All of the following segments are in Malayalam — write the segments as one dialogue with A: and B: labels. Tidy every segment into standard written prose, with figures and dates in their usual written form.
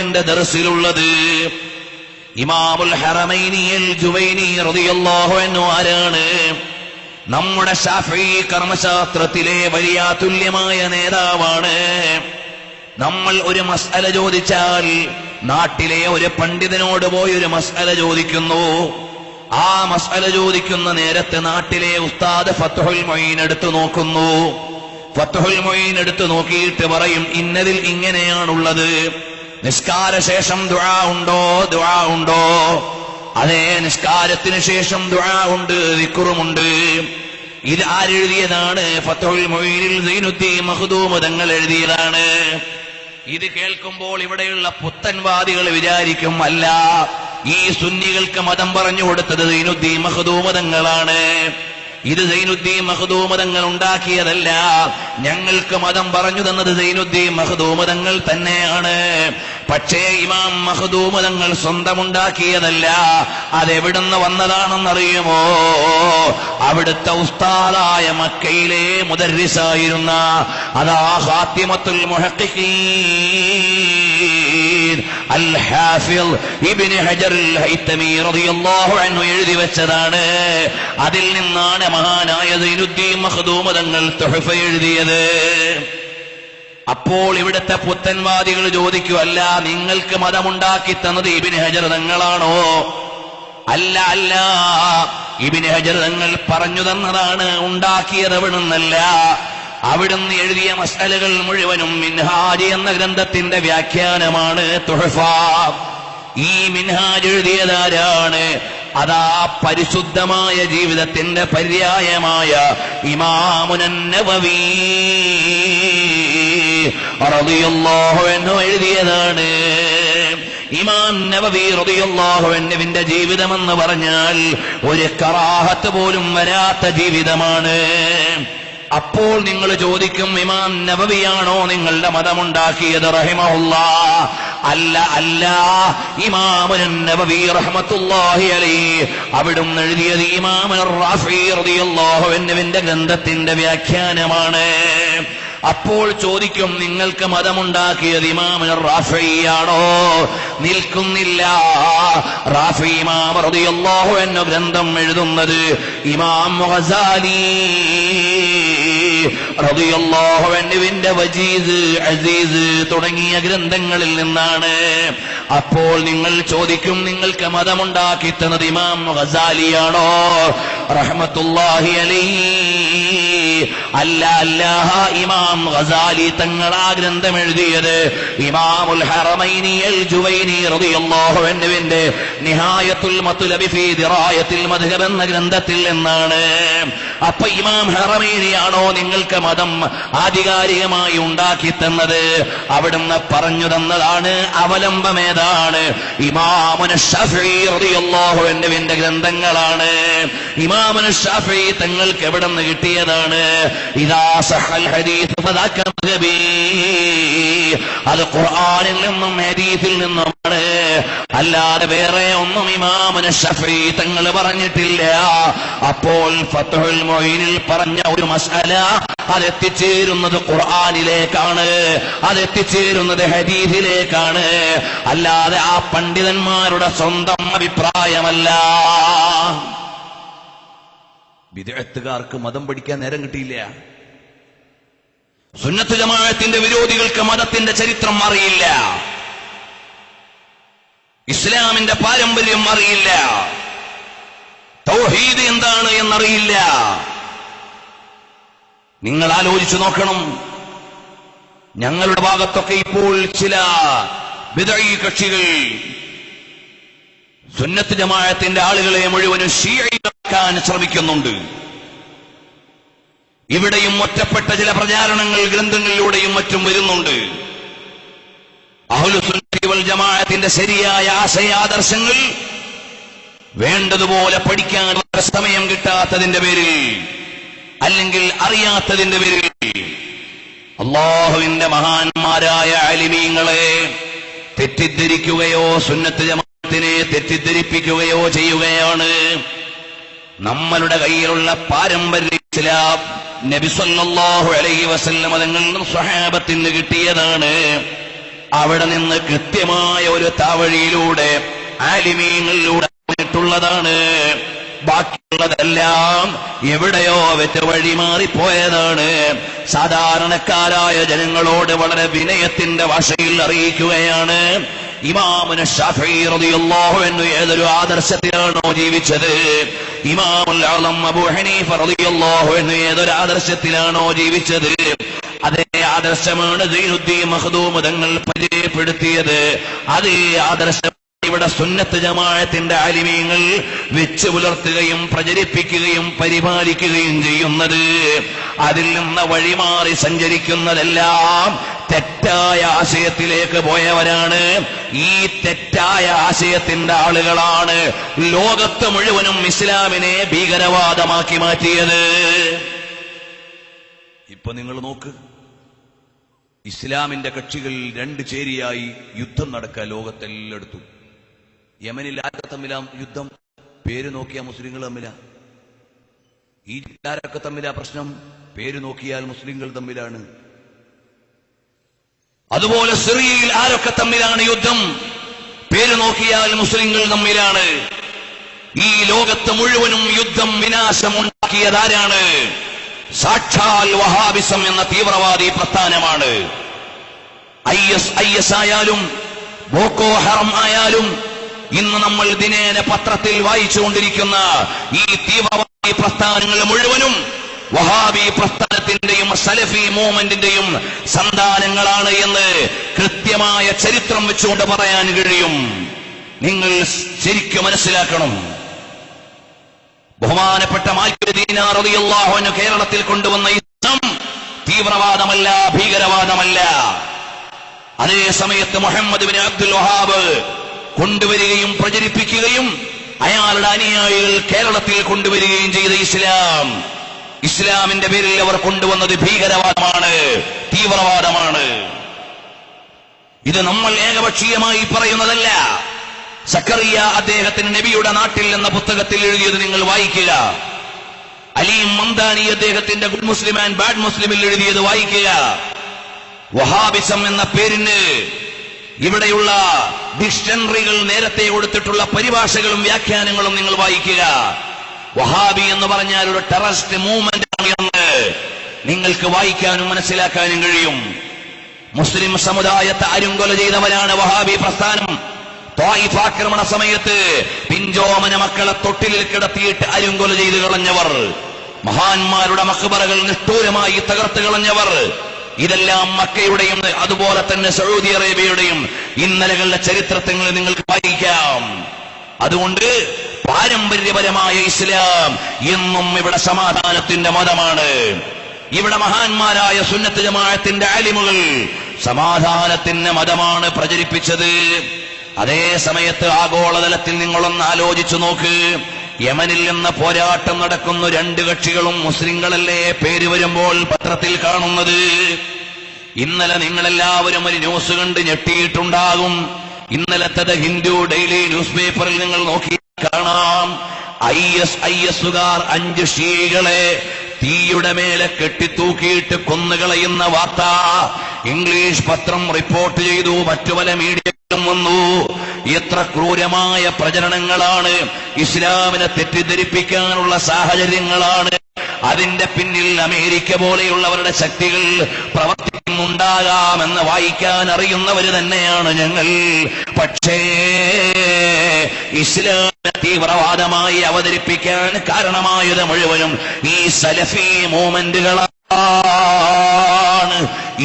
A: എന്റെ ദർസിലുള്ളത്. ഇമാമുൽ ഹറമൈനി അൽ ജുവൈനി റളിയല്ലാഹു അൻഹു ആരാണ്? നമ്മുടെ ശാഫിഈ കർമ്മശാസ്ത്രത്തിലെ വലിയ തുല്യമായ നേതാവാണ്. നമ്മൾ ഒരു മസ്അല ചോദിച്ചാൽ നാട്ടിലെ ഒരു പണ്ഡിതനോട് പോയി ഒരു മസ്അല ചോദിക്കുന്നു. ആ മസ്അല ചോദിക്കുന്ന നേരത്തെ നാട്ടിലെ ഉസ്താദ് ഫത്ഹുൽ മുഈൻ എടുത്തു നോക്കുന്നു. ഫത്ഹുൽ മുഈൻ എടുത്തു നോക്കിയിട്ട് പറയും, ഇന്നതിൽ ഇങ്ങനെയാണുള്ളത്. നിസ്കാര ശേഷം ദുആ ഉണ്ടോ? ദുആ ഉണ്ടോ? അതേ, നിസ്കാരത്തിന് ശേഷം ദുആ ഉണ്ട്, ദിക്റുമുണ്ട്. ഇത് ആരെഴുതിയതാണ്? ഫത്ഹുൽ മുഈനിൽ സൈനുദ്ദീൻ മഖ്ദൂം തങ്ങൾ എഴുതിയതാണ്. ഇത് കേൾക്കുമ്പോൾ ഇവിടെയുള്ള പുത്തൻവാദികൾ വിചാരിക്കും, അല്ല, ഈ സുന്നികൾക്ക് മതം പറഞ്ഞു കൊടുത്തത് സൈനുദ്ദീൻ മഖ്ദൂം തങ്ങളാണ്. ഇത് സൈനുദ്ദീൻ മഖ്ദൂം തങ്ങൾ ഉണ്ടാക്കിയതല്ല, ഞങ്ങൾക്ക് മതം പറഞ്ഞു തന്നത് സൈനുദ്ദീൻ മഖ്ദൂം തങ്ങൾ തന്നെയാണ്. പക്ഷേ ഇമാം മഖ്ദൂം തങ്ങൾ സ്വന്തമുണ്ടാക്കിയതല്ല. അതെവിടുന്ന് വന്നതാണെന്നറിയുമോ? അവിടുത്തെ ഉസ്താദായ മക്കയിലെ മുദർരിസായിരുന്ന അതാ ഖാത്തിമത്തുൽ മുഹഖ്ഖിഖീൻ അൽ ഹാഫിൾ ഇബ്നു ഹജർ അൽ ഹൈതമി റളിയല്ലാഹു അൻഹു എഴുതി വെച്ചതാണ്. അതിൽ നിന്നാണ് മഹാനായ സൈനുദ്ദീൻ മഖ്ദൂം തങ്ങൾ തുഹഫ എഴുതിയത്. അപ്പോൾ ഇവിടുത്തെ പുത്തൻവാദികൾ ചോദിക്കും, അല്ല, നിങ്ങൾക്ക് മതമുണ്ടാക്കി തന്നത് ഇബ്നു ഹജർ തങ്ങളാണോ? അല്ല, അല്ല, ഇബ്നു ഹജർ തങ്ങൾ പറഞ്ഞു തന്നതാണ്, ഉണ്ടാക്കിയത് അവിടുന്നല്ല. അവിടുന്ന് എഴുതിയ മസ്അലകൾ മുഴുവനും മിൻഹാജ് എന്ന ഗ്രന്ഥത്തിന്റെ വ്യാഖ്യാനമാണ് തുഹഫ. ഈ മിൻഹാജ് എഴുതിയതാരാണ്? അതാ പരിശുദ്ധമായ ജീവിതത്തിന്റെ പര്യായമായ ഇമാമുൻ നവവി റളിയല്ലാഹു അൻഹു എഴുതിയതാണ്. ഇമാം നവവി റളിയല്ലാഹു അൻഹുവിന്റെ ജീവിതമെന്ന് പറഞ്ഞാൽ ഒരു കറാഹത്ത് പോലും വരാത്ത ജീവിതമാണ്. അപ്പോൾ നിങ്ങൾ ചോദിക്കും, ഇമാം നവവിയാണോ നിങ്ങളുടെ മതമുണ്ടാക്കിയത്? റഹിമഹുല്ലാഹ്. അല്ല, അല്ല, ഇമാമുൻ നവവി റഹ്മത്തുള്ളാഹി അലൈഹി അവിടുന്ന് എഴുതിയത് ഇമാം റാഫി റളിയല്ലാഹു അൻഹുവിന്റെ ഗ്രന്ഥത്തിന്റെ വ്യാഖ്യാനമാണ്. അപ്പോൾ ചോദിക്കും, നിങ്ങൾക്ക് മതമുണ്ടാക്കിയത് ഇമാം റാഫിയാണോ? നിൽക്കുന്നില്ല. റാഫി ഇമാം റളിയല്ലാഹു അൻഹു ഗ്രന്ഥം എഴുതുന്നത് ഇമാം ഗസാലി റളിയല്ലാഹു അൻഹുവിന്റെ വജീസ്, അസീസ് തുടങ്ങിയ ഗ്രന്ഥങ്ങളിൽ നിന്നാണ്. അപ്പോൾ നിങ്ങൾ ചോദിക്കും, നിങ്ങൾക്ക് മതമുണ്ടാക്കി തന്നത് ഇമാം ഗസാലിയാണോ റഹ്മത്തുള്ളാഹി അലൈഹി? അല്ല, അല്ല, ഇമാം ഗസാലി തങ്ങൾ ആ ഗ്രന്ഥം എഴുതിയത് ഇമാമുൽ ഹറമൈനി അൽ ജുവൈനി റളിയല്ലാഹു അൻഹുവിന്റെ നിഹായത്തുൽ മത്ലബി ഫീ ദിറായത്തിൽ മദ്ഹബ് എന്ന ഗ്രന്ഥത്തിൽ നിന്നാണ്. അപ്പൊ ഇമാം ഹറമൈനിയാണോ നിങ്ങൾക്ക് മതം ആധികാരികമായി ഉണ്ടാക്കി തന്നത്? അവിടുന്ന് പറഞ്ഞു തന്നതാണ്. അവലംബമേതാണ്? ഇമാമുൻ ശാഫിഈ റളിയല്ലാഹു അൻഹുവിന്റെ ഗ്രന്ഥങ്ങളാണ്. ഇമാമുൻ ശാഫിഈ തങ്ങൾക്ക് എവിടുന്ന് കിട്ടിയതാണ്? ഇദാ സഹൽ ഹദീസ് ഫദാക മദ്ഹബി. അത് ഖുർആനിൽ നിന്നും ഹദീസിൽ നിന്നുമാണ്, അല്ലാതെ വേറെ ഒന്നും ഇമാമുൻ ശാഫിഈ തങ്ങൾ പറഞ്ഞിട്ടില്ല. അപ്പോൾ ഫത്ഹുൽ മുഈനിൽ പറഞ്ഞ ഒരു മസ്അല അതെത്തിച്ചേരുന്നത് ഖുർആനിലേക്കാണ്, അതെത്തിച്ചേരുന്നത് ഹദീസിലേക്കാണ്, അല്ലാതെ ആ പണ്ഡിതന്മാരുടെ സ്വന്തം അഭിപ്രായമല്ല. ബിദ്അത്തുകാർക്ക് മതം പഠിക്കാൻ നേരം കിട്ടിയില്ല. സുന്നത്ത് ജമാഅത്തിന്റെ വിരോധികൾക്ക് മതത്തിന്റെ ചരിത്രം അറിയില്ല, ഇസ്ലാമിന്റെ പാരമ്പര്യം അറിയില്ല, തൗഹീദ് എന്താണ് എന്നറിയില്ല. നിങ്ങൾ ആലോചിച്ചു നോക്കണം. ഞങ്ങളുടെ ഭാഗത്തൊക്കെ ഇപ്പോൾ ചില ബിദ്അഈ കക്ഷികൾ സുന്നത്ത് ജമാഅത്തിന്റെ ആളുകളെ മുഴുവനും ശീഈയാക്കാൻ ശ്രമിക്കുന്നുണ്ട്. ഇവിടെയും ഒറ്റപ്പെട്ട ചില പ്രചാരണങ്ങൾ ഗ്രന്ഥങ്ങളിലൂടെയും മറ്റും വരുന്നുണ്ട്. അഹ്ലുസുന്നത്തി വൽ ജമാഅത്തിന്റെ ശരിയായ ആശയാദർശങ്ങൾ വേണ്ടതുപോലെ പഠിക്കാൻ സമയം കിട്ടാത്തതിന്റെ പേരിൽ, അല്ലെങ്കിൽ അറിയാത്തതിന്റെ പേരിൽ അല്ലാഹുവിന്റെ മഹാന്മാരായ ആലിമീങ്ങളെ തെറ്റിദ്ധരിക്കുകയോ സുന്നത്ത് ജമാഅത്തിനെ തെറ്റിദ്ധരിപ്പിക്കുകയോ ചെയ്യുകയാണ്. നമ്മളുടെ കയ്യിലുള്ള പാരമ്പര്യ ഇസ്ലാം നബി സല്ലല്ലാഹു അലൈഹി വസല്ലം തങ്ങളിൽ നിന്നും സ്വഹാബത്തിന് കിട്ടിയതാണ്. അവിടെ നിന്ന് കൃത്യമായ ഒരു താവഴിയിലൂടെ ആലിമീങ്ങളിലൂടെ ാണ്. ബാക്കിയുള്ളതെല്ലാം എവിടെയോ വെച്ച് വഴിമാറിപ്പോയതാണ്. സാധാരണക്കാരായ ജനങ്ങളോട് വളരെ വിനയത്തിന്റെ ഭാഷയിൽ അറിയിക്കുകയാണ്. ഇമാമുന ശാഫിഈ റളിയല്ലാഹു അൻഹു ഏതൊരു ആദർശത്തിലാണോ ജീവിച്ചത്, ഇമാമുൽ അഅ്ലം അബൂ ഹനീഫ റളിയല്ലാഹു അൻഹു ഏതൊരു ആദർശത്തിലാണോ ജീവിച്ചത്, അതേ ആദർശമാണ് സൈനുദ്ദീൻ മഖ്ദൂം തങ്ങൾ പരിചയപ്പെടുത്തിയത്. അതേ ആദർശം ഇവിടെ സുന്നത്ത് ജമാഅത്തിന്റെ ആലിമീങ്ങൾ വെച്ച് പുലർത്തുകയും പ്രചരിപ്പിക്കുകയും പരിപാലിക്കുകയും ചെയ്യുന്നത്. അതിൽ നിന്ന് വഴിമാറി സഞ്ചരിക്കുന്നതെല്ലാം തെറ്റായ ആശയത്തിലേക്ക് പോയവരാണ്. ഈ തെറ്റായ ആശയത്തിന്റെ ആളുകളാണ് ലോകത്ത് മുഴുവനും ഇസ്ലാമിനെ ഭീകരവാദമാക്കി മാറ്റിയത്. ഇപ്പൊ നിങ്ങൾ നോക്ക്, ഇസ്ലാമിന്റെ കക്ഷികൾ രണ്ട് ചേരിയായി യുദ്ധം നടക്കുക ലോകത്തെല്ലായിടത്തും. യമനിൽ ആരൊക്കെ തമ്മിലാ യുദ്ധം? പേര് നോക്കിയാൽ മുസ്ലിങ്ങൾ തമ്മിലാ. ഈജിപ്തിൽ ആരൊക്കെ തമ്മിലാ പ്രശ്നം? പേര് നോക്കിയാൽ മുസ്ലിങ്ങൾ തമ്മിലാണ്. അതുപോലെ സിറിയയിൽ ആരൊക്കെ തമ്മിലാണ് യുദ്ധം? പേര് നോക്കിയാൽ മുസ്ലിങ്ങൾ തമ്മിലാണ്. ഈ ലോകത്ത് മുഴുവനും യുദ്ധം വിനാശമുണ്ടാക്കിയതാരാണ്? സാക്ഷാൽ വഹാബിസം എന്ന തീവ്രവാദി പ്രസ്ഥാനമാണ്. IS ആയാലും ബോക്കോ ഹറം ആയാലും ഇന്ന് നമ്മൾ ദിനേന പത്രത്തിൽ വായിച്ചുകൊണ്ടിരിക്കുന്ന ഈ തീവ്രവാദി പ്രസ്ഥാനങ്ങൾ മുഴുവനും വഹാബി പ്രസ്ഥാനത്തിന്റെയും സലഫി മൂവ്മെന്റിന്റെയും സന്താനങ്ങളാണ് എന്ന് കൃത്യമായ ചരിത്രം വെച്ചുകൊണ്ട് പറയാൻ കഴിയും. നിങ്ങൾ ശരിക്കും മനസ്സിലാക്കണം. ബഹുമാനപ്പെട്ട മാലിക് ദീനാർ റളിയല്ലാഹു അൻഹു കേരളത്തിൽ കൊണ്ടുവന്ന ഇസ്ലാം തീവ്രവാദമല്ല, ഭീകരവാദമല്ല. അതേ സമയത്ത് മുഹമ്മദ് ബിൻ അബ്ദുൽ വഹാബ് കൊണ്ടുവരികയും പ്രചരിപ്പിക്കുകയും അയാളുടെ അനുയായികൾ കേരളത്തിൽ കൊണ്ടുവരികയും ചെയ്ത ഇസ്ലാമിന്റെ പേരിൽ അവർ കൊണ്ടുവന്നത് ഭീകരവാദമാണ്, തീവ്രവാദമാണ്. ഇത് നമ്മൾ ഏകപക്ഷീയമായി പറയുന്നതല്ല. സക്കറിയ അദ്ദേഹത്തിന് നബിയുടെ നാട്ടിൽ എന്ന പുസ്തകത്തിൽ എഴുതിയത് നിങ്ങൾ വായിക്കുക. അലീം മംദാനി അദ്ദേഹത്തിന്റെ ഗുഡ് മുസ്ലിം ആൻഡ് ബാഡ് മുസ്ലിമിൽ എഴുതിയത് വായിക്കുക. വഹാബിസം എന്ന പേരിന് ഇവിടെയുള്ള ഡിക്ഷണറികൾ നേരത്തെ കൊടുത്തിട്ടുള്ള പരിഭാഷകളും വ്യാഖ്യാനങ്ങളും നിങ്ങൾ വായിക്കുക. വഹാബി എന്ന് പറഞ്ഞാൽ ഒരു ടെററിസ്റ്റ് മൂവ്മെന്റ് ആണ് എന്ന് നിങ്ങൾക്ക് വായിക്കാനും മനസ്സിലാക്കാനും കഴിയും. മുസ്ലിം സമുദായത്തെ അരുങ്കൊല ചെയ്തവരാണ് വഹാബി പ്രസ്ഥാനം. ത്വായിഫ് ആക്രമണ സമയത്ത് പിഞ്ചോമന മക്കളെ തൊട്ടിലിൽ കിടത്തിയിട്ട് അരുങ്കൊല ചെയ്തു കളഞ്ഞവർ, മഹാന്മാരുടെ മഖ്ബറകൾ നിഷ്ഠൂരമായി തകർത്ത് കളഞ്ഞവർ, ഇതെല്ലാം മക്കയുടെയും അതുപോലെ തന്നെ സൗദി അറേബ്യയുടെയും ഇന്നലകളുടെ ചരിത്രത്തിൽ നിങ്ങൾക്ക് വായിക്കാം. അതുകൊണ്ട് പാരമ്പര്യപരമായ ഇസ്ലാം എന്നും ഇവിടെ സമാധാനത്തിന്റെ മതമാണ്. ഇവിടെ മഹാന്മാരായ സുന്നത്ത് ജമാഅത്തിന്റെ ആലിമുകൾ സമാധാനത്തിന്റെ മതമാണ് പ്രചരിപ്പിച്ചത്. അതേ സമയത്ത് ആഗോളതലത്തിൽ നിങ്ങളൊന്ന് ആലോചിച്ചു നോക്ക്. യമനിൽ നിന്ന് പോരാട്ടം നടക്കുന്ന രണ്ട് കക്ഷികളും മുസ്ലിങ്ങളല്ലേ പേര് വരുമ്പോൾ പത്രത്തിൽ കാണുന്നത്? ഇന്നലെ നിങ്ങളെല്ലാവരും ഒരു ന്യൂസ് കണ്ട് ഞെട്ടിയിട്ടുണ്ടാകും. ഇന്നലത്തെ ഹിന്ദു ഡെയിലി ന്യൂസ് പേപ്പറിൽ നിങ്ങൾ നോക്കി കാണാം. ISകാർ 5 ഷീകളെ തീയുടെ മേലെ കെട്ടിത്തൂക്കിയിട്ട് കൊന്നുകളയുന്ന വാർത്ത ഇംഗ്ലീഷ് പത്രം റിപ്പോർട്ട് ചെയ്തു. മറ്റു പല മീഡിയകളും വന്നു. എത്ര ക്രൂരമായ പ്രചരണങ്ങളാണ്! ഇസ്ലാമിനെ തെറ്റിദ്ധരിപ്പിക്കാനുള്ള സാഹചര്യങ്ങളാണ്. അതിന്റെ പിന്നിൽ അമേരിക്ക പോലെയുള്ളവരുടെ ശക്തികൾ പ്രവർത്തിക്കുന്നുണ്ടാകാമെന്ന് വായിക്കാൻ അറിയുന്നവര് തന്നെയാണ് ഞങ്ങൾ. പക്ഷേ ഇസ്ലാമിനെ തീവ്രവാദമായി അവതരിപ്പിക്കാൻ കാരണമായത് മുഴുവനും ഈ സലഫി മൂവ്മെന്റുകളാണ്.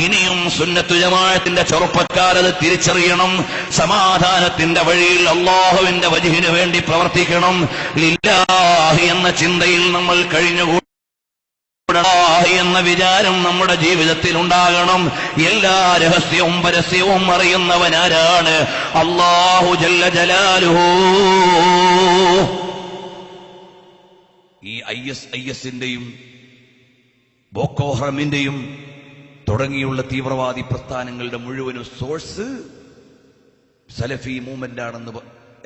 A: ഇനിയും സുന്നത്തു ജമാഅത്തിന്റെ ചെറുപ്പക്കാരത് തിരിച്ചറിയണം. സമാധാനത്തിന്റെ വഴിയിൽ അല്ലാഹുവിന്റെ വജ്ഹിന് വേണ്ടി പ്രവർത്തിക്കണം. ലില്ലാഹി എന്ന ചിന്തയിൽ നമ്മൾ കഴിഞ്ഞുകൂടണം എന്ന വിചാരം നമ്മുടെ ജീവിതത്തിൽ ഉണ്ടാകണം. എല്ലാ രഹസ്യവും പരസ്യവും അറിയുന്നവനാരാണ്? അല്ലാഹു ജല്ല ജലാലുഹു. ഈ ISന്റെയും ബോക്കോ ഹറമിന്റെയും തുടങ്ങിയുള്ള തീവ്രവാദി പ്രസ്ഥാനങ്ങളുടെ മുഴുവനും സോഴ്സ് സലഫി മൂവ്മെന്റ് ആണെന്ന്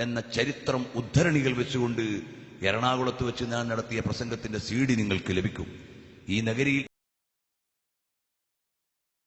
A: എന്ന ചരിത്രം ഉദ്ധരണികൾ വെച്ചുകൊണ്ട് എറണാകുളത്ത് വെച്ച് ഞാൻ നടത്തിയ പ്രസംഗത്തിന്റെ CD നിങ്ങൾക്ക് ലഭിക്കും. ഈ നഗരിയിൽ